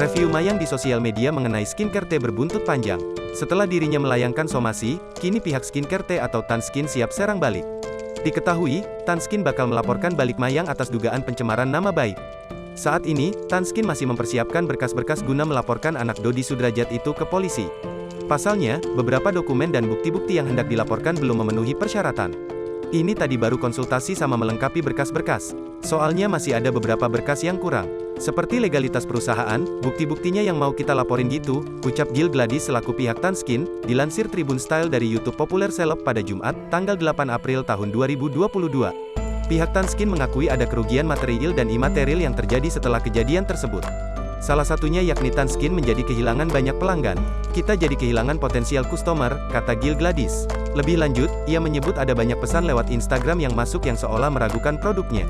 Review Mayang di sosial media mengenai skincare T berbuntut panjang. Setelah dirinya melayangkan somasi, kini pihak skincare T atau Tanskin siap serang balik. Diketahui, Tanskin bakal melaporkan balik Mayang atas dugaan pencemaran nama baik. Saat ini, Tanskin masih mempersiapkan berkas-berkas guna melaporkan anak Dodi Sudrajat itu ke polisi. Pasalnya, beberapa dokumen dan bukti-bukti yang hendak dilaporkan belum memenuhi persyaratan. Ini tadi baru konsultasi sama melengkapi berkas-berkas. Soalnya masih ada beberapa berkas yang kurang. Seperti legalitas perusahaan, bukti-buktinya yang mau kita laporin gitu, ucap Gil Gladys selaku pihak Tanskin, dilansir Tribun Style dari YouTube populer seleb pada Jumat, tanggal 8 April tahun 2022. Pihak Tanskin mengakui ada kerugian material dan imaterial yang terjadi setelah kejadian tersebut. Salah satunya yakni Tanskin menjadi kehilangan banyak pelanggan. Kita jadi kehilangan potensial customer, kata Gil Gladys. Lebih lanjut, ia menyebut ada banyak pesan lewat Instagram yang masuk yang seolah meragukan produknya.